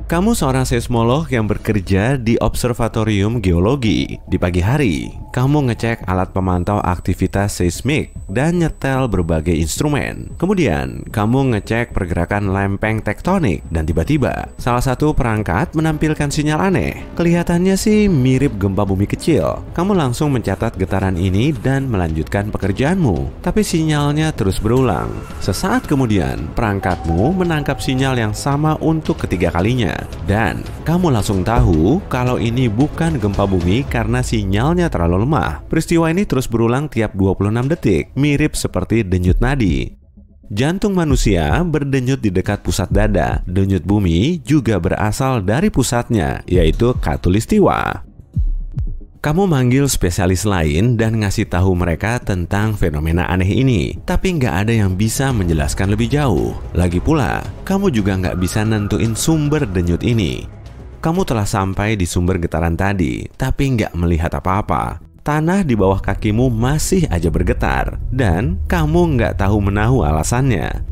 Kamu seorang seismolog yang bekerja di Observatorium Geologi. Di pagi hari, kamu ngecek alat pemantau aktivitas seismik dan nyetel berbagai instrumen. Kemudian, kamu ngecek pergerakan lempeng tektonik dan tiba-tiba salah satu perangkat menampilkan sinyal aneh. Kelihatannya sih mirip gempa bumi kecil. Kamu langsung mencatat getaran ini dan melanjutkan pekerjaanmu. Tapi sinyalnya terus berulang. Sesaat kemudian, perangkatmu menangkap sinyal yang sama untuk ketiga kalinya. Dan kamu langsung tahu kalau ini bukan gempa bumi karena sinyalnya terlalu lemah. Peristiwa ini terus berulang tiap 26 detik, mirip seperti denyut nadi. Jantung manusia berdenyut di dekat pusat dada. Denyut bumi juga berasal dari pusatnya, yaitu khatulistiwa. Kamu manggil spesialis lain dan ngasih tahu mereka tentang fenomena aneh ini, tapi nggak ada yang bisa menjelaskan lebih jauh. Lagi pula, kamu juga nggak bisa nentuin sumber denyut ini. Kamu telah sampai di sumber getaran tadi, tapi nggak melihat apa-apa. Tanah di bawah kakimu masih aja bergetar, dan kamu nggak tahu menahu alasannya.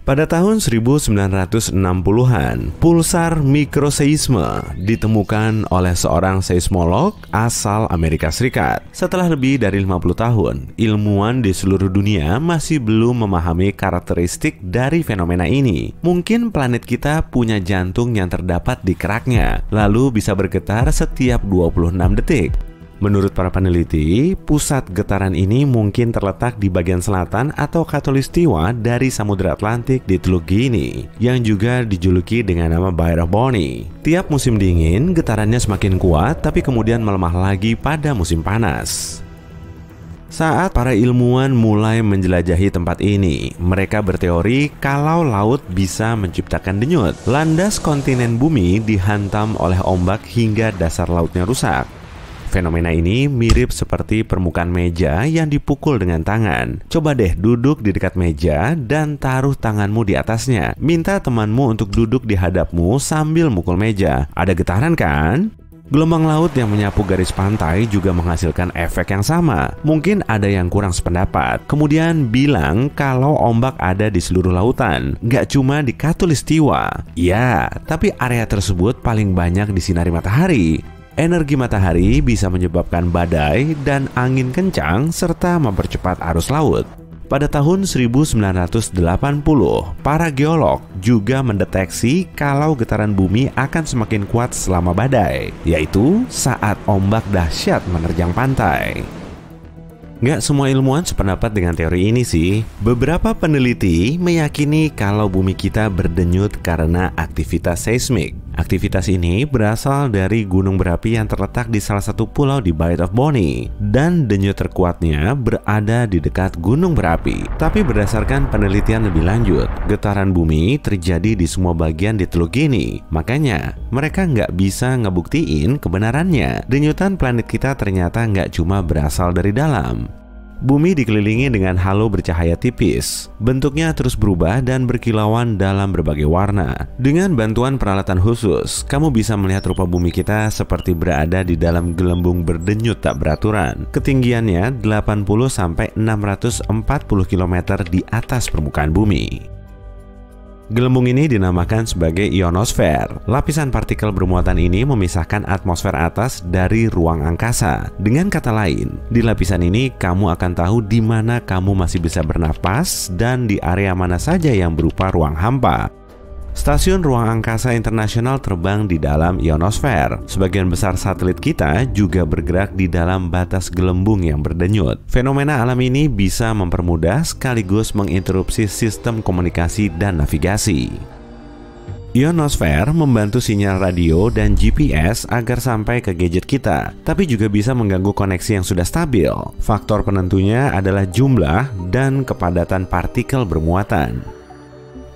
Pada tahun 1960-an, pulsar mikroseisme ditemukan oleh seorang seismolog asal Amerika Serikat. Setelah lebih dari 50 tahun, ilmuwan di seluruh dunia masih belum memahami karakteristik dari fenomena ini. Mungkin planet kita punya jantung yang terdapat di keraknya, lalu bisa bergetar setiap 26 detik. Menurut para peneliti, pusat getaran ini mungkin terletak di bagian selatan atau khatulistiwa dari Samudra Atlantik di Teluk Gini, yang juga dijuluki dengan nama Bight of Bonny. Tiap musim dingin, getarannya semakin kuat, tapi kemudian melemah lagi pada musim panas. Saat para ilmuwan mulai menjelajahi tempat ini, mereka berteori kalau laut bisa menciptakan denyut. Landas kontinen bumi dihantam oleh ombak hingga dasar lautnya rusak. Fenomena ini mirip seperti permukaan meja yang dipukul dengan tangan. Coba deh duduk di dekat meja dan taruh tanganmu di atasnya. Minta temanmu untuk duduk di hadapmu sambil mukul meja. Ada getaran kan? Gelombang laut yang menyapu garis pantai juga menghasilkan efek yang sama. Mungkin ada yang kurang sependapat, kemudian bilang kalau ombak ada di seluruh lautan, nggak cuma di khatulistiwa. Ya, tapi area tersebut paling banyak disinari matahari. Energi matahari bisa menyebabkan badai dan angin kencang serta mempercepat arus laut. Pada tahun 1980, para geolog juga mendeteksi kalau getaran bumi akan semakin kuat selama badai, yaitu saat ombak dahsyat menerjang pantai. Nggak semua ilmuwan sependapat dengan teori ini sih. Beberapa peneliti meyakini kalau bumi kita berdenyut karena aktivitas seismik. Aktivitas ini berasal dari gunung berapi yang terletak di salah satu pulau di Bight of Bonny, dan denyut terkuatnya berada di dekat gunung berapi. Tapi berdasarkan penelitian lebih lanjut, getaran bumi terjadi di semua bagian di Teluk Gini. Makanya mereka nggak bisa ngebuktiin kebenarannya. Denyutan planet kita ternyata nggak cuma berasal dari dalam. Bumi dikelilingi dengan halo bercahaya tipis. Bentuknya terus berubah dan berkilauan dalam berbagai warna. Dengan bantuan peralatan khusus, kamu bisa melihat rupa bumi kita seperti berada di dalam gelembung berdenyut tak beraturan. Ketinggiannya 80-640 km di atas permukaan bumi. Gelembung ini dinamakan sebagai ionosfer. Lapisan partikel bermuatan ini memisahkan atmosfer atas dari ruang angkasa. Dengan kata lain, di lapisan ini kamu akan tahu di mana kamu masih bisa bernapas dan di area mana saja yang berupa ruang hampa. Stasiun Ruang Angkasa Internasional terbang di dalam ionosfer. Sebagian besar satelit kita juga bergerak di dalam batas gelembung yang berdenyut. Fenomena alam ini bisa mempermudah sekaligus menginterupsi sistem komunikasi dan navigasi. Ionosfer membantu sinyal radio dan GPS agar sampai ke gadget kita, tapi juga bisa mengganggu koneksi yang sudah stabil. Faktor penentunya adalah jumlah dan kepadatan partikel bermuatan.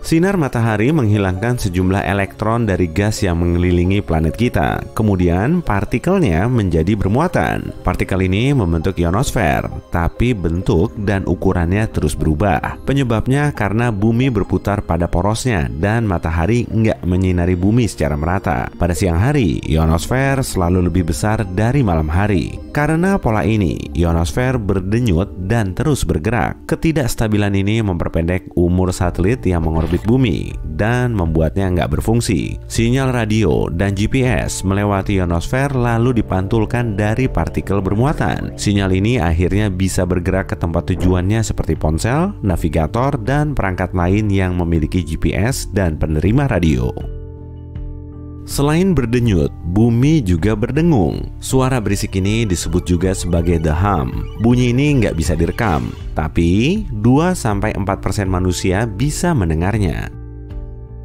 Sinar matahari menghilangkan sejumlah elektron dari gas yang mengelilingi planet kita. Kemudian partikelnya menjadi bermuatan. Partikel ini membentuk ionosfer, tapi bentuk dan ukurannya terus berubah. Penyebabnya karena bumi berputar pada porosnya dan matahari nggak menyinari bumi secara merata. Pada siang hari, ionosfer selalu lebih besar dari malam hari. Karena pola ini, ionosfer berdenyut dan terus bergerak. Ketidakstabilan ini memperpendek umur satelit yang mengorbankan orbit bumi dan membuatnya nggak berfungsi. Sinyal radio dan GPS melewati ionosfer lalu dipantulkan dari partikel bermuatan. Sinyal ini akhirnya bisa bergerak ke tempat tujuannya seperti ponsel, navigator, dan perangkat lain yang memiliki GPS dan penerima radio. Selain berdenyut, bumi juga berdengung. Suara berisik ini disebut juga sebagai the hum. Bunyi ini nggak bisa direkam, tapi 2-4% manusia bisa mendengarnya.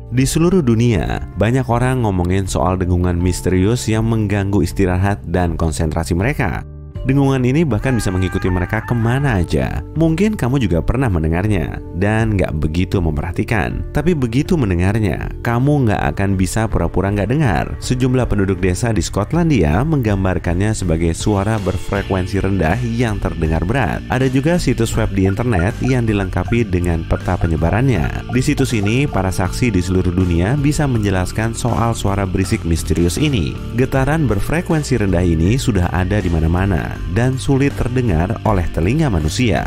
Di seluruh dunia, banyak orang ngomongin soal dengungan misterius yang mengganggu istirahat dan konsentrasi mereka. Dengungan ini bahkan bisa mengikuti mereka kemana aja. Mungkin kamu juga pernah mendengarnya dan nggak begitu memperhatikan. Tapi begitu mendengarnya, kamu nggak akan bisa pura-pura nggak dengar. Sejumlah penduduk desa di Skotlandia menggambarkannya sebagai suara berfrekuensi rendah yang terdengar berat. Ada juga situs web di internet yang dilengkapi dengan peta penyebarannya. Di situs ini, para saksi di seluruh dunia bisa menjelaskan soal suara berisik misterius ini. Getaran berfrekuensi rendah ini sudah ada di mana-mana dan sulit terdengar oleh telinga manusia.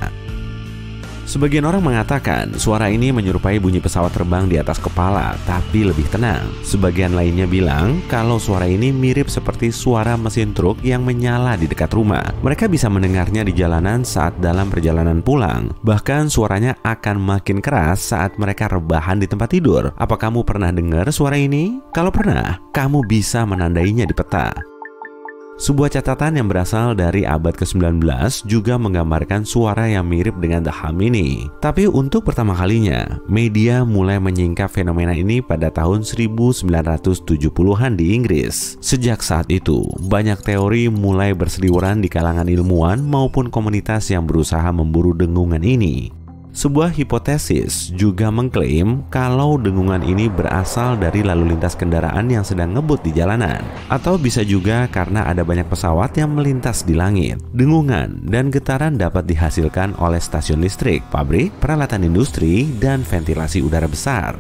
Sebagian orang mengatakan suara ini menyerupai bunyi pesawat terbang di atas kepala, tapi lebih tenang. Sebagian lainnya bilang kalau suara ini mirip seperti suara mesin truk yang menyala di dekat rumah. Mereka bisa mendengarnya di jalanan saat dalam perjalanan pulang. Bahkan suaranya akan makin keras saat mereka rebahan di tempat tidur. Apa kamu pernah dengar suara ini? Kalau pernah, kamu bisa menandainya di peta. Sebuah catatan yang berasal dari abad ke-19 juga menggambarkan suara yang mirip dengan the hum ini. Tapi untuk pertama kalinya, media mulai menyingkap fenomena ini pada tahun 1970-an di Inggris. Sejak saat itu, banyak teori mulai berseliweran di kalangan ilmuwan maupun komunitas yang berusaha memburu dengungan ini. Sebuah hipotesis juga mengklaim kalau dengungan ini berasal dari lalu lintas kendaraan yang sedang ngebut di jalanan, atau bisa juga karena ada banyak pesawat yang melintas di langit. Dengungan dan getaran dapat dihasilkan oleh stasiun listrik, pabrik, peralatan industri, dan ventilasi udara besar.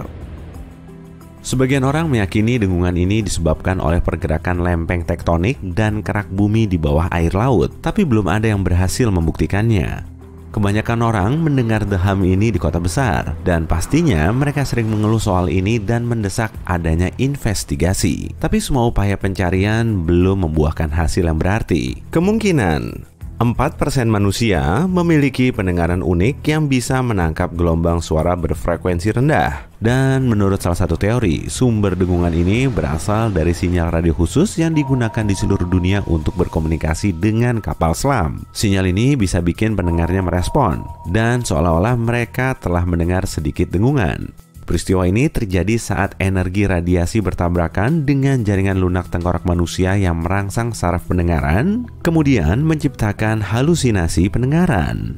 Sebagian orang meyakini dengungan ini disebabkan oleh pergerakan lempeng tektonik dan kerak bumi di bawah air laut, tapi belum ada yang berhasil membuktikannya. Kebanyakan orang mendengar the hum ini di kota besar, dan pastinya mereka sering mengeluh soal ini dan mendesak adanya investigasi. Tapi semua upaya pencarian belum membuahkan hasil yang berarti. Kemungkinan 4% manusia memiliki pendengaran unik yang bisa menangkap gelombang suara berfrekuensi rendah. Dan menurut salah satu teori, sumber dengungan ini berasal dari sinyal radio khusus yang digunakan di seluruh dunia untuk berkomunikasi dengan kapal selam. Sinyal ini bisa bikin pendengarnya merespon, dan seolah-olah mereka telah mendengar sedikit dengungan. Peristiwa ini terjadi saat energi radiasi bertabrakan dengan jaringan lunak tengkorak manusia yang merangsang saraf pendengaran, kemudian menciptakan halusinasi pendengaran.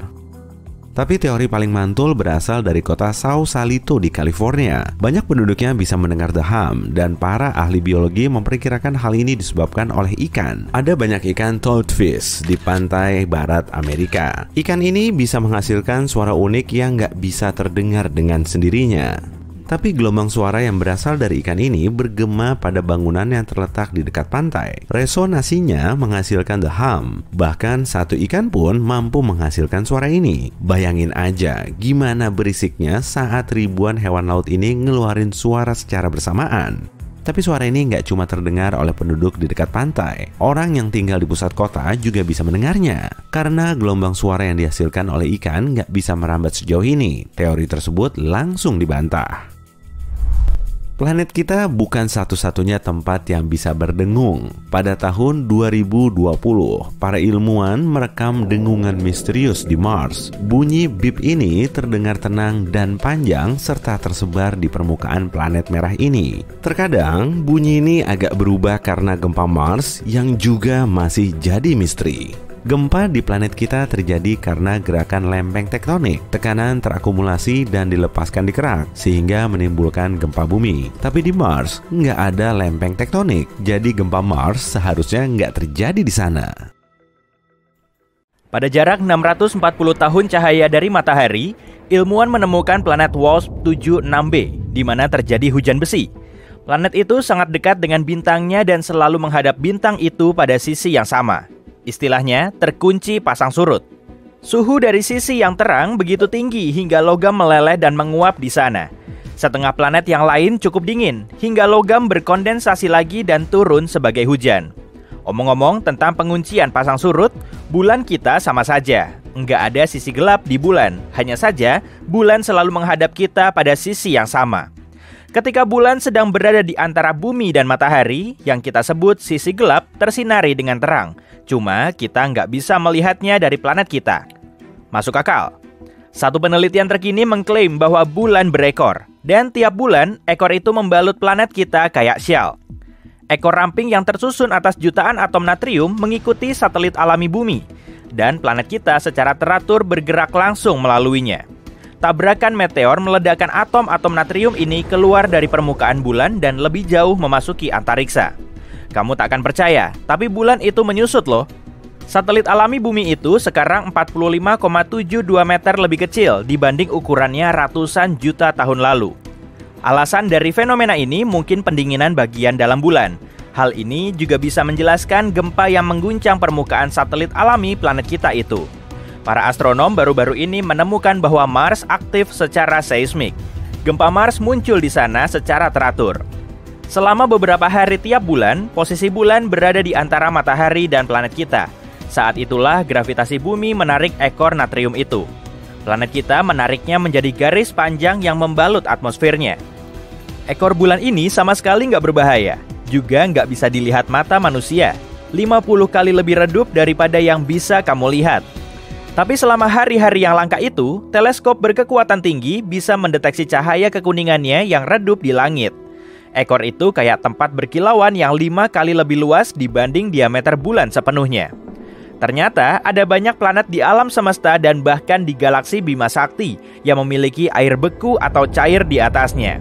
Tapi teori paling mantul berasal dari kota Sausalito di California. Banyak penduduknya bisa mendengar the hum, dan para ahli biologi memperkirakan hal ini disebabkan oleh ikan. Ada banyak ikan toadfish di pantai barat Amerika. Ikan ini bisa menghasilkan suara unik yang nggak bisa terdengar dengan sendirinya. Tapi gelombang suara yang berasal dari ikan ini bergema pada bangunan yang terletak di dekat pantai. Resonasinya menghasilkan the hum. Bahkan satu ikan pun mampu menghasilkan suara ini. Bayangin aja gimana berisiknya saat ribuan hewan laut ini ngeluarin suara secara bersamaan. Tapi suara ini nggak cuma terdengar oleh penduduk di dekat pantai. Orang yang tinggal di pusat kota juga bisa mendengarnya. Karena gelombang suara yang dihasilkan oleh ikan nggak bisa merambat sejauh ini. Teori tersebut langsung dibantah. Planet kita bukan satu-satunya tempat yang bisa berdengung. Pada tahun 2020, para ilmuwan merekam dengungan misterius di Mars. Bunyi bip ini terdengar tenang dan panjang serta tersebar di permukaan planet merah ini. Terkadang, bunyi ini agak berubah karena gempa Mars yang juga masih jadi misteri. Gempa di planet kita terjadi karena gerakan lempeng tektonik. Tekanan terakumulasi dan dilepaskan di kerak, sehingga menimbulkan gempa bumi. Tapi di Mars, nggak ada lempeng tektonik. Jadi gempa Mars seharusnya nggak terjadi di sana. Pada jarak 640 tahun cahaya dari matahari, ilmuwan menemukan planet WASP 76b, di mana terjadi hujan besi. Planet itu sangat dekat dengan bintangnya dan selalu menghadap bintang itu pada sisi yang sama. Istilahnya terkunci pasang surut. Suhu dari sisi yang terang begitu tinggi hingga logam meleleh dan menguap di sana. Setengah planet yang lain cukup dingin, hingga logam berkondensasi lagi dan turun sebagai hujan. Omong-omong tentang penguncian pasang surut, bulan kita sama saja. Nggak ada sisi gelap di bulan, hanya saja bulan selalu menghadap kita pada sisi yang sama. Ketika bulan sedang berada di antara bumi dan matahari, yang kita sebut sisi gelap tersinari dengan terang. Cuma kita nggak bisa melihatnya dari planet kita. Masuk akal? Satu penelitian terkini mengklaim bahwa bulan berekor, dan tiap bulan ekor itu membalut planet kita kayak syal. Ekor ramping yang tersusun atas jutaan atom natrium mengikuti satelit alami bumi, dan planet kita secara teratur bergerak langsung melaluinya. Tabrakan meteor meledakkan atom-atom natrium ini keluar dari permukaan bulan dan lebih jauh memasuki antariksa. Kamu tak akan percaya, tapi bulan itu menyusut loh. Satelit alami bumi itu sekarang 45,72 meter lebih kecil dibanding ukurannya ratusan juta tahun lalu. Alasan dari fenomena ini mungkin pendinginan bagian dalam bulan. Hal ini juga bisa menjelaskan gempa yang mengguncang permukaan satelit alami planet kita itu. Para astronom baru-baru ini menemukan bahwa Mars aktif secara seismik. Gempa Mars muncul di sana secara teratur. Selama beberapa hari tiap bulan, posisi bulan berada di antara matahari dan planet kita. Saat itulah gravitasi bumi menarik ekor natrium itu. Planet kita menariknya menjadi garis panjang yang membalut atmosfernya. Ekor bulan ini sama sekali nggak berbahaya. Juga nggak bisa dilihat mata manusia. 50 kali lebih redup daripada yang bisa kamu lihat. Tapi selama hari-hari yang langka itu, teleskop berkekuatan tinggi bisa mendeteksi cahaya kekuningannya yang redup di langit. Ekor itu kayak tempat berkilauan yang 5 kali lebih luas dibanding diameter bulan sepenuhnya. Ternyata ada banyak planet di alam semesta dan bahkan di galaksi Bima Sakti yang memiliki air beku atau cair di atasnya.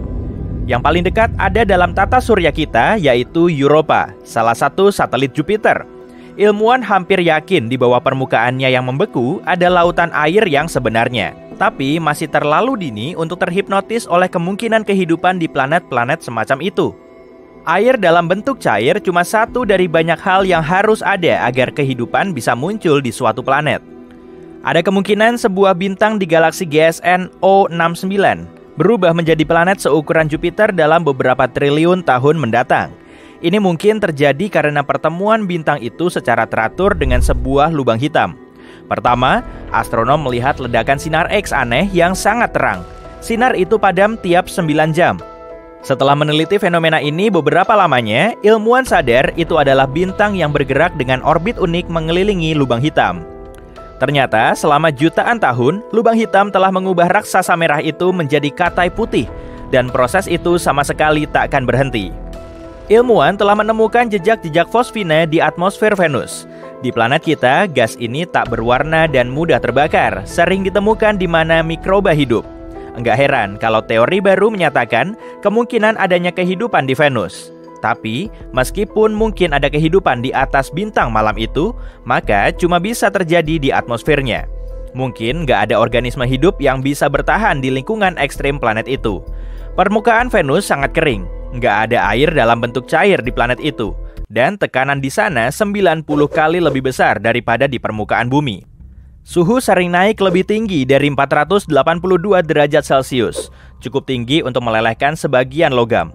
Yang paling dekat ada dalam tata surya kita, yaitu Europa, salah satu satelit Jupiter. Ilmuwan hampir yakin di bawah permukaannya yang membeku ada lautan air yang sebenarnya. Tapi masih terlalu dini untuk terhipnotis oleh kemungkinan kehidupan di planet-planet semacam itu. Air dalam bentuk cair cuma satu dari banyak hal yang harus ada agar kehidupan bisa muncul di suatu planet. Ada kemungkinan sebuah bintang di galaksi GSN O69 berubah menjadi planet seukuran Jupiter dalam beberapa triliun tahun mendatang. Ini mungkin terjadi karena pertemuan bintang itu secara teratur dengan sebuah lubang hitam. Pertama, astronom melihat ledakan sinar X aneh yang sangat terang. Sinar itu padam tiap 9 jam. Setelah meneliti fenomena ini beberapa lamanya, ilmuwan sadar itu adalah bintang yang bergerak dengan orbit unik mengelilingi lubang hitam. Ternyata selama jutaan tahun, lubang hitam telah mengubah raksasa merah itu menjadi katai putih, dan proses itu sama sekali tak akan berhenti. Ilmuwan telah menemukan jejak-jejak fosfina di atmosfer Venus. Di planet kita, gas ini tak berwarna dan mudah terbakar, sering ditemukan di mana mikroba hidup. Enggak heran kalau teori baru menyatakan kemungkinan adanya kehidupan di Venus. Tapi, meskipun mungkin ada kehidupan di atas bintang malam itu, maka cuma bisa terjadi di atmosfernya. Mungkin nggak ada organisme hidup yang bisa bertahan di lingkungan ekstrim planet itu. Permukaan Venus sangat kering, nggak ada air dalam bentuk cair di planet itu, dan tekanan di sana 90 kali lebih besar daripada di permukaan bumi. Suhu sering naik lebih tinggi dari 482 derajat Celcius, cukup tinggi untuk melelehkan sebagian logam.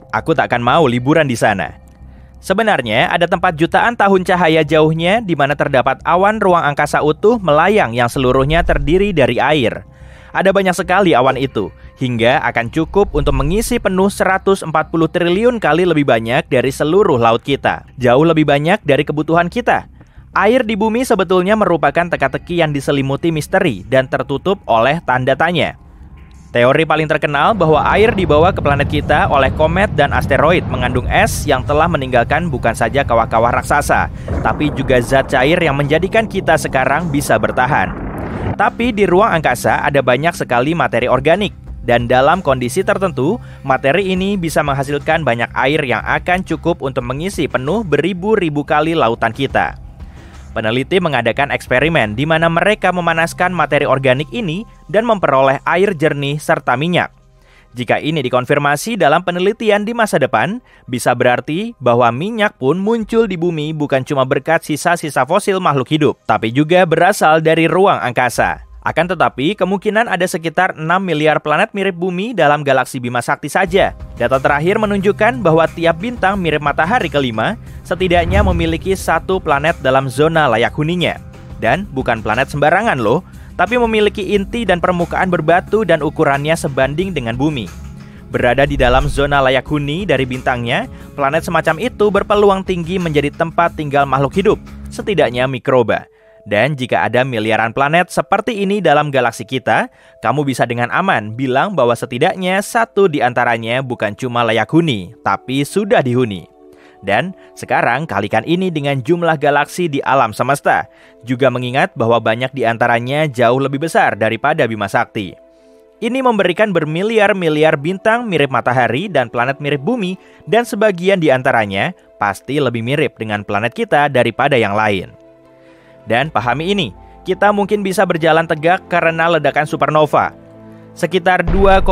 Aku tak akan mau liburan di sana. Sebenarnya ada tempat jutaan tahun cahaya jauhnya di mana terdapat awan ruang angkasa utuh melayang yang seluruhnya terdiri dari air. Ada banyak sekali awan itu, hingga akan cukup untuk mengisi penuh 140 triliun kali lebih banyak dari seluruh laut kita. Jauh lebih banyak dari kebutuhan kita. Air di bumi sebetulnya merupakan teka-teki yang diselimuti misteri dan tertutup oleh tanda tanya. Teori paling terkenal bahwa air dibawa ke planet kita oleh komet dan asteroid mengandung es yang telah meninggalkan bukan saja kawah-kawah raksasa, tapi juga zat cair yang menjadikan kita sekarang bisa bertahan. Tapi di ruang angkasa ada banyak sekali materi organik, dan dalam kondisi tertentu, materi ini bisa menghasilkan banyak air yang akan cukup untuk mengisi penuh beribu-ribu kali lautan kita. Peneliti mengadakan eksperimen di mana mereka memanaskan materi organik ini dan memperoleh air jernih serta minyak. Jika ini dikonfirmasi dalam penelitian di masa depan, bisa berarti bahwa minyak pun muncul di bumi bukan cuma berkat sisa-sisa fosil makhluk hidup, tapi juga berasal dari ruang angkasa. Akan tetapi, kemungkinan ada sekitar 6 miliar planet mirip bumi dalam galaksi Bima Sakti saja. Data terakhir menunjukkan bahwa tiap bintang mirip matahari kelima setidaknya memiliki satu planet dalam zona layak huninya. Dan bukan planet sembarangan loh, tapi memiliki inti dan permukaan berbatu dan ukurannya sebanding dengan bumi. Berada di dalam zona layak huni dari bintangnya, planet semacam itu berpeluang tinggi menjadi tempat tinggal makhluk hidup, setidaknya mikroba. Dan jika ada miliaran planet seperti ini dalam galaksi kita, kamu bisa dengan aman bilang bahwa setidaknya satu di antaranya bukan cuma layak huni, tapi sudah dihuni. Dan sekarang kalikan ini dengan jumlah galaksi di alam semesta, juga mengingat bahwa banyak di antaranya jauh lebih besar daripada Bima Sakti. Ini memberikan bermiliar-miliar bintang mirip matahari dan planet mirip bumi, dan sebagian di antaranya pasti lebih mirip dengan planet kita daripada yang lain. Dan pahami ini, kita mungkin bisa berjalan tegak karena ledakan supernova. Sekitar 2,5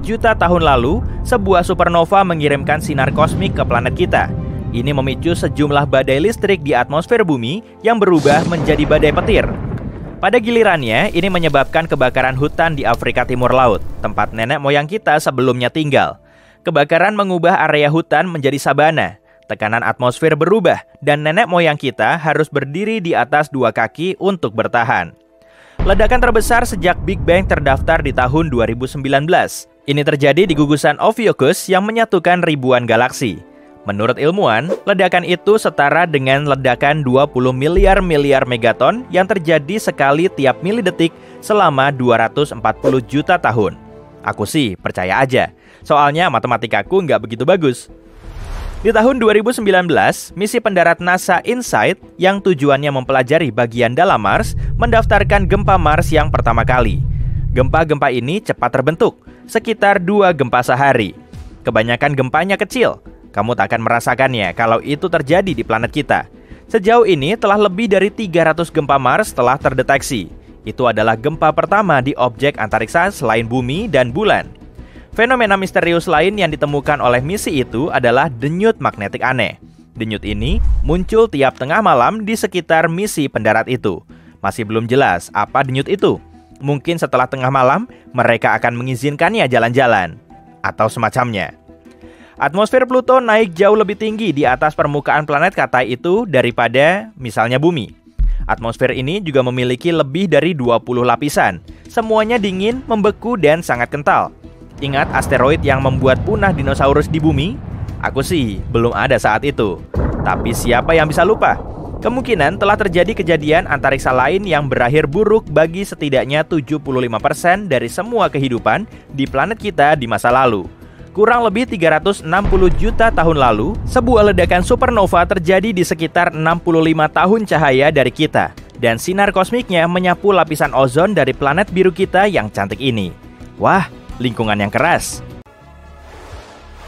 juta tahun lalu, sebuah supernova mengirimkan sinar kosmik ke planet kita. Ini memicu sejumlah badai listrik di atmosfer bumi yang berubah menjadi badai petir. Pada gilirannya, ini menyebabkan kebakaran hutan di Afrika Timur Laut, tempat nenek moyang kita sebelumnya tinggal. Kebakaran mengubah area hutan menjadi sabana. Tekanan atmosfer berubah dan nenek moyang kita harus berdiri di atas dua kaki untuk bertahan. Ledakan terbesar sejak Big Bang terdaftar di tahun 2019. Ini terjadi di gugusan Ophiuchus yang menyatukan ribuan galaksi. Menurut ilmuwan, ledakan itu setara dengan ledakan 20 miliar megaton yang terjadi sekali tiap milidetik selama 240 juta tahun. Aku sih percaya aja, soalnya matematikaku nggak begitu bagus. Di tahun 2019, misi pendarat NASA InSight yang tujuannya mempelajari bagian dalam Mars mendaftarkan gempa Mars yang pertama kali. Gempa-gempa ini cepat terbentuk, sekitar 2 gempa sehari. Kebanyakan gempanya kecil, kamu tak akan merasakannya kalau itu terjadi di planet kita. Sejauh ini telah lebih dari 300 gempa Mars telah terdeteksi. Itu adalah gempa pertama di objek antariksa selain bumi dan bulan. Fenomena misterius lain yang ditemukan oleh misi itu adalah denyut magnetik aneh. Denyut ini muncul tiap tengah malam di sekitar misi pendarat itu. Masih belum jelas apa denyut itu. Mungkin setelah tengah malam, mereka akan mengizinkannya jalan-jalan. Atau semacamnya. Atmosfer Pluto naik jauh lebih tinggi di atas permukaan planet kata itu daripada misalnya bumi. Atmosfer ini juga memiliki lebih dari 20 lapisan. Semuanya dingin, membeku, dan sangat kental. Ingat asteroid yang membuat punah dinosaurus di bumi? Aku sih belum ada saat itu. Tapi siapa yang bisa lupa? Kemungkinan telah terjadi kejadian antariksa lain yang berakhir buruk bagi setidaknya 75% dari semua kehidupan di planet kita di masa lalu. Kurang lebih 360 juta tahun lalu, sebuah ledakan supernova terjadi di sekitar 65 tahun cahaya dari kita. Dan sinar kosmiknya menyapu lapisan ozon dari planet biru kita yang cantik ini. Wah, lingkungan yang keras.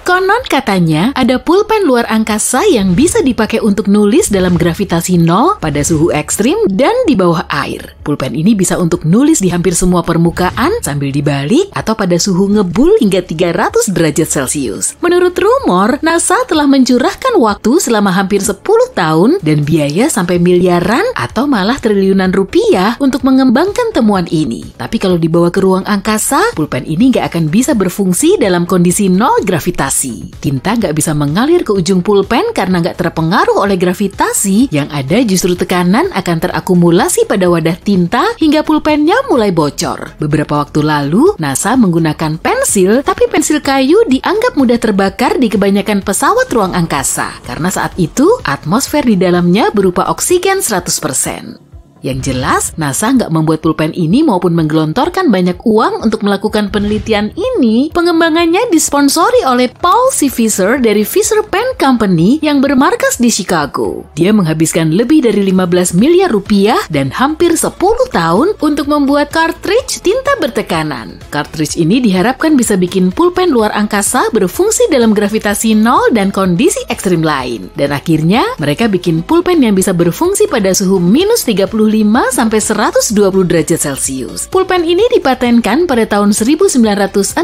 Konon katanya ada pulpen luar angkasa yang bisa dipakai untuk nulis dalam gravitasi nol pada suhu ekstrim dan di bawah air. Pulpen ini bisa untuk nulis di hampir semua permukaan sambil dibalik atau pada suhu ngebul hingga 300 derajat Celcius. Menurut rumor, NASA telah mencurahkan waktu selama hampir 10 tahun dan biaya sampai miliaran atau malah triliunan rupiah untuk mengembangkan temuan ini. Tapi kalau dibawa ke ruang angkasa, pulpen ini nggak akan bisa berfungsi dalam kondisi nol gravitasi. Tinta nggak bisa mengalir ke ujung pulpen karena nggak terpengaruh oleh gravitasi, yang ada justru tekanan akan terakumulasi pada wadah tinta hingga pulpennya mulai bocor. Beberapa waktu lalu, NASA menggunakan pensil, tapi pensil kayu dianggap mudah terbakar di kebanyakan pesawat ruang angkasa, karena saat itu atmosfer di dalamnya berupa oksigen 100%. Yang jelas, NASA nggak membuat pulpen ini maupun menggelontorkan banyak uang untuk melakukan penelitian ini. Pengembangannya disponsori oleh Paul C. Fisher dari Fisher Pen Company yang bermarkas di Chicago. Dia menghabiskan lebih dari 15 miliar rupiah dan hampir 10 tahun untuk membuat cartridge tinta bertekanan. Cartridge ini diharapkan bisa bikin pulpen luar angkasa berfungsi dalam gravitasi nol dan kondisi ekstrim lain. Dan akhirnya, mereka bikin pulpen yang bisa berfungsi pada suhu minus 35 sampai 120 derajat Celcius. Pulpen ini dipatenkan pada tahun 1966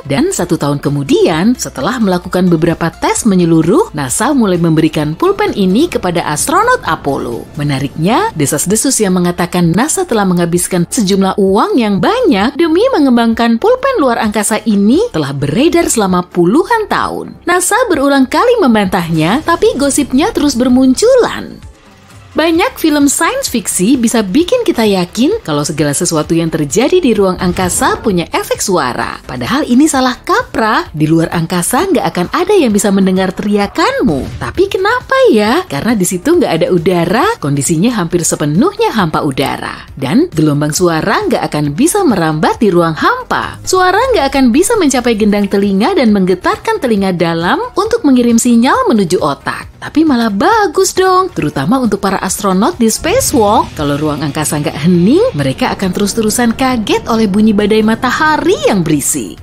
dan 1 tahun kemudian setelah melakukan beberapa tes menyeluruh, NASA mulai memberikan pulpen ini kepada astronot Apollo. Menariknya, desas-desus yang mengatakan NASA telah menghabiskan sejumlah uang yang banyak demi mengembangkan pulpen luar angkasa ini telah beredar selama puluhan tahun. NASA berulang kali membantahnya, tapi gosipnya terus bermunculan. Banyak film sains fiksi bisa bikin kita yakin kalau segala sesuatu yang terjadi di ruang angkasa punya efek suara. Padahal ini salah kaprah. Di luar angkasa nggak akan ada yang bisa mendengar teriakanmu. Tapi kenapa ya? Karena di situ nggak ada udara, kondisinya hampir sepenuhnya hampa udara. Dan gelombang suara nggak akan bisa merambat di ruang hampa. Suara nggak akan bisa mencapai gendang telinga dan menggetarkan telinga dalam untuk mengirim sinyal menuju otak. Tapi malah bagus dong, terutama untuk para astronot di spacewalk. Kalau ruang angkasa nggak hening, mereka akan terus-terusan kaget oleh bunyi badai matahari yang berisik.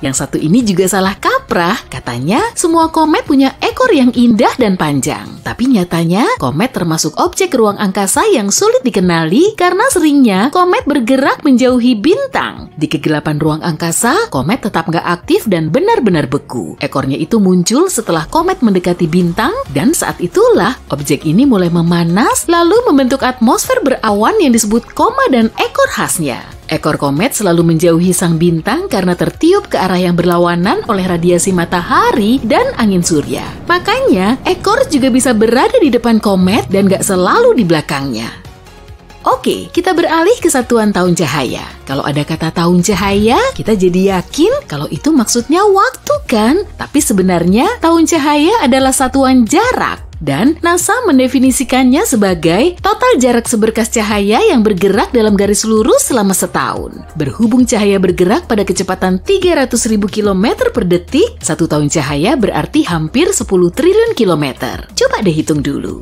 Yang satu ini juga salah kaprah, katanya semua komet punya ekor yang indah dan panjang. Tapi nyatanya, komet termasuk objek ruang angkasa yang sulit dikenali karena seringnya komet bergerak menjauhi bintang. Di kegelapan ruang angkasa, komet tetap nggak aktif dan benar-benar beku. Ekornya itu muncul setelah komet mendekati bintang, dan saat itulah objek ini mulai memanas lalu membentuk atmosfer berawan yang disebut koma dan ekor khasnya. Ekor komet selalu menjauhi sang bintang karena tertiup ke arah yang berlawanan oleh radiasi matahari dan angin surya. Makanya, ekor juga bisa berada di depan komet dan gak selalu di belakangnya. Oke, kita beralih ke satuan tahun cahaya. Kalau ada kata tahun cahaya, kita jadi yakin kalau itu maksudnya waktu kan? Tapi sebenarnya tahun cahaya adalah satuan jarak. Dan NASA mendefinisikannya sebagai total jarak seberkas cahaya yang bergerak dalam garis lurus selama setahun. Berhubung cahaya bergerak pada kecepatan 300.000 km per detik, 1 tahun cahaya berarti hampir 10 triliun kilometer. Coba deh hitung dulu.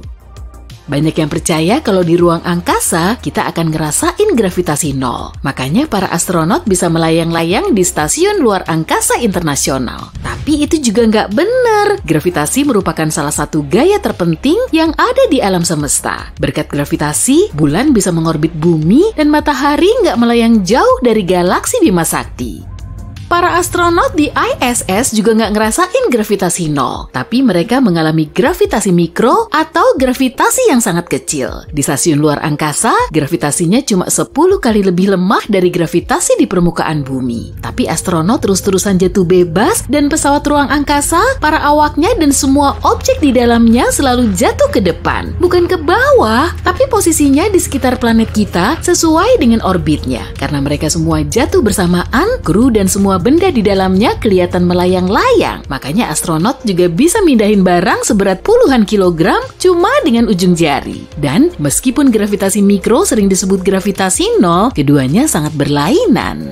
Banyak yang percaya kalau di ruang angkasa kita akan ngerasain gravitasi nol. Makanya para astronot bisa melayang-layang di stasiun luar angkasa internasional. Tapi itu juga nggak benar. Gravitasi merupakan salah satu gaya terpenting yang ada di alam semesta. Berkat gravitasi, bulan bisa mengorbit bumi dan matahari nggak melayang jauh dari galaksi Bima Sakti. Para astronot di ISS juga nggak ngerasain gravitasi nol, tapi mereka mengalami gravitasi mikro atau gravitasi yang sangat kecil. Di stasiun luar angkasa, gravitasinya cuma 10 kali lebih lemah dari gravitasi di permukaan bumi. Tapi astronot terus-terusan jatuh bebas dan pesawat ruang angkasa, para awaknya dan semua objek di dalamnya selalu jatuh ke depan. Bukan ke bawah, tapi posisinya di sekitar planet kita sesuai dengan orbitnya. Karena mereka semua jatuh bersamaan, kru dan semua benda di dalamnya kelihatan melayang-layang. Makanya astronot juga bisa mindahin barang seberat puluhan kilogram cuma dengan ujung jari. Dan meskipun gravitasi mikro sering disebut gravitasi nol, keduanya sangat berlainan.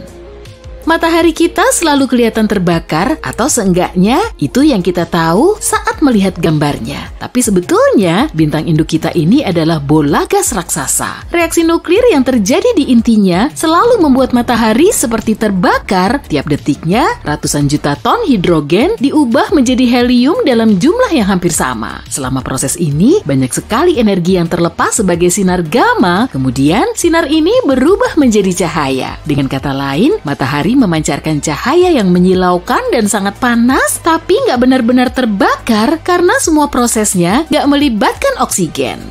Matahari kita selalu kelihatan terbakar atau seenggaknya itu yang kita tahu saat melihat gambarnya. Tapi sebetulnya bintang induk kita ini adalah bola gas raksasa. Reaksi nuklir yang terjadi di intinya selalu membuat matahari seperti terbakar. Tiap detiknya ratusan juta ton hidrogen diubah menjadi helium dalam jumlah yang hampir sama. Selama proses ini banyak sekali energi yang terlepas sebagai sinar gamma. Kemudian sinar ini berubah menjadi cahaya. Dengan kata lain, matahari memancarkan cahaya yang menyilaukan dan sangat panas, tapi nggak benar-benar terbakar karena semua prosesnya nggak melibatkan oksigen.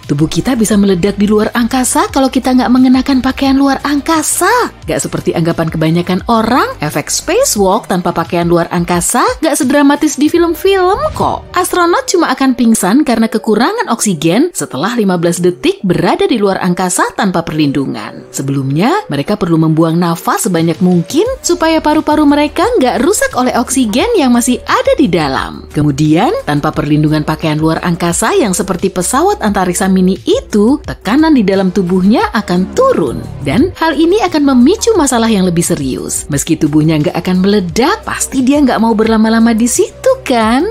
Tubuh kita bisa meledak di luar angkasa kalau kita nggak mengenakan pakaian luar angkasa. Nggak seperti anggapan kebanyakan orang, efek spacewalk tanpa pakaian luar angkasa nggak sedramatis di film-film kok. Astronot cuma akan pingsan karena kekurangan oksigen setelah 15 detik berada di luar angkasa tanpa perlindungan. Sebelumnya, mereka perlu membuang nafas sebanyak mungkin supaya paru-paru mereka nggak rusak oleh oksigen yang masih ada di dalam. Kemudian, tanpa perlindungan pakaian luar angkasa yang seperti pesawat antariksa mini itu, tekanan di dalam tubuhnya akan turun. Dan hal ini akan memicu masalah yang lebih serius. Meski tubuhnya nggak akan meledak, pasti dia nggak mau berlama-lama di situ kan?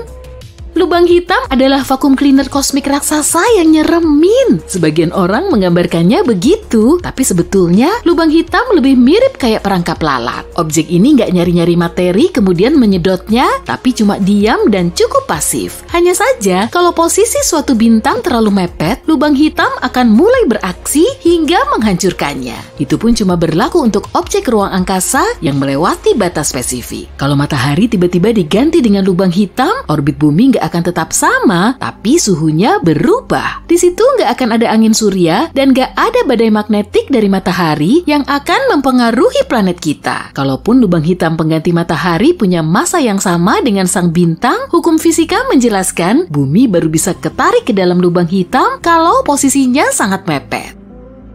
Lubang hitam adalah vakum cleaner kosmik raksasa yang nyeremin. Sebagian orang menggambarkannya begitu. itu, tapi sebetulnya lubang hitam lebih mirip kayak perangkap lalat. Objek ini nggak nyari-nyari materi kemudian menyedotnya, tapi cuma diam dan cukup pasif. Hanya saja, kalau posisi suatu bintang terlalu mepet, lubang hitam akan mulai beraksi hingga menghancurkannya. Itu pun cuma berlaku untuk objek ruang angkasa yang melewati batas spesifik. Kalau matahari tiba-tiba diganti dengan lubang hitam, orbit bumi nggak akan tetap sama, tapi suhunya berubah. Di situ nggak akan ada angin surya dan nggak ada badai magnetik dari matahari yang akan mempengaruhi planet kita. Kalaupun lubang hitam pengganti matahari punya massa yang sama dengan sang bintang, hukum fisika menjelaskan bumi baru bisa ketarik ke dalam lubang hitam kalau posisinya sangat mepet.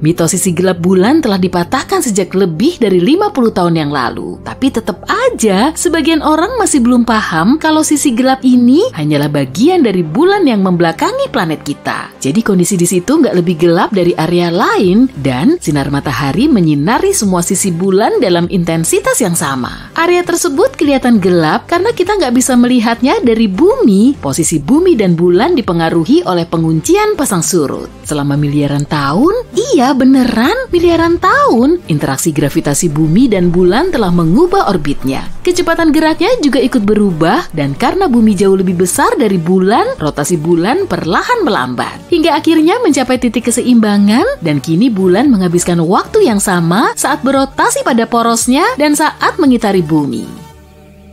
Mitos sisi gelap bulan telah dipatahkan sejak lebih dari 50 tahun yang lalu. Tapi tetap aja, sebagian orang masih belum paham kalau sisi gelap ini hanyalah bagian dari bulan yang membelakangi planet kita. Jadi kondisi di situ nggak lebih gelap dari area lain dan sinar matahari menyinari semua sisi bulan dalam intensitas yang sama. Area tersebut kelihatan gelap karena kita nggak bisa melihatnya dari bumi. Posisi bumi dan bulan dipengaruhi oleh penguncian pasang surut. Selama miliaran tahun, iya beneran miliaran tahun, interaksi gravitasi bumi dan bulan telah mengubah orbitnya. Kecepatan geraknya juga ikut berubah dan karena bumi jauh lebih besar dari bulan, rotasi bulan perlahan melambat. Hingga akhirnya mencapai titik keseimbangan dan kini bulan menghabiskan waktu yang sama saat berotasi pada porosnya dan saat mengitari bumi.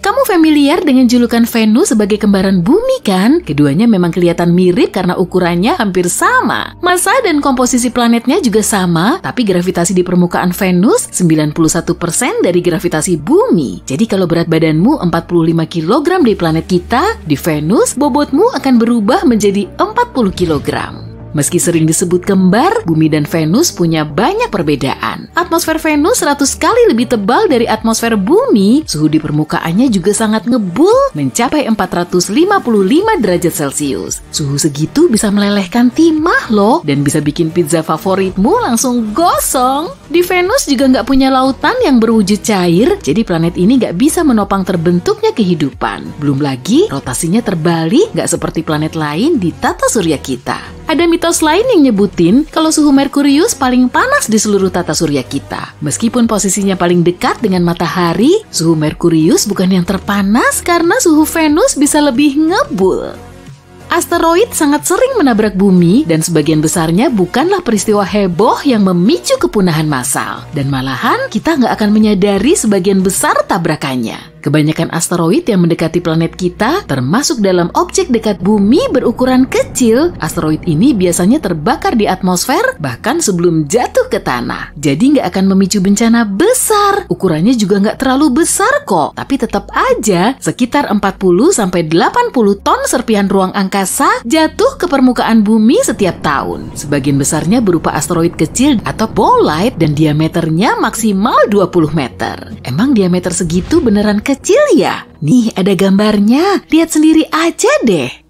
Kamu familiar dengan julukan Venus sebagai kembaran bumi kan? Keduanya memang kelihatan mirip karena ukurannya hampir sama. Massa dan komposisi planetnya juga sama, tapi gravitasi di permukaan Venus 91% dari gravitasi bumi. Jadi kalau berat badanmu 45 kg di planet kita, di Venus bobotmu akan berubah menjadi 40 kg. Meski sering disebut kembar, Bumi dan Venus punya banyak perbedaan. Atmosfer Venus 100 kali lebih tebal dari atmosfer Bumi, suhu di permukaannya juga sangat ngebul, mencapai 455 derajat Celcius. Suhu segitu bisa melelehkan timah loh, dan bisa bikin pizza favoritmu langsung gosong. Di Venus juga nggak punya lautan yang berwujud cair, jadi planet ini nggak bisa menopang terbentuknya kehidupan. Belum lagi, rotasinya terbalik, nggak seperti planet lain di tata surya kita. Ada mitos lain yang nyebutin kalau suhu Merkurius paling panas di seluruh tata surya kita. Meskipun posisinya paling dekat dengan matahari, suhu Merkurius bukan yang terpanas karena suhu Venus bisa lebih ngebul. Asteroid sangat sering menabrak bumi dan sebagian besarnya bukanlah peristiwa heboh yang memicu kepunahan massal. Dan malahan kita nggak akan menyadari sebagian besar tabrakannya. Kebanyakan asteroid yang mendekati planet kita, termasuk dalam objek dekat bumi berukuran kecil, asteroid ini biasanya terbakar di atmosfer bahkan sebelum jatuh ke tanah. Jadi nggak akan memicu bencana besar. Ukurannya juga nggak terlalu besar kok, tapi tetap aja sekitar 40-80 ton serpihan ruang angkasa jatuh ke permukaan bumi setiap tahun. Sebagian besarnya berupa asteroid kecil atau bolide dan diameternya maksimal 20 meter. Emang diameter segitu beneran kecil ya? Nih ada gambarnya, lihat sendiri aja deh.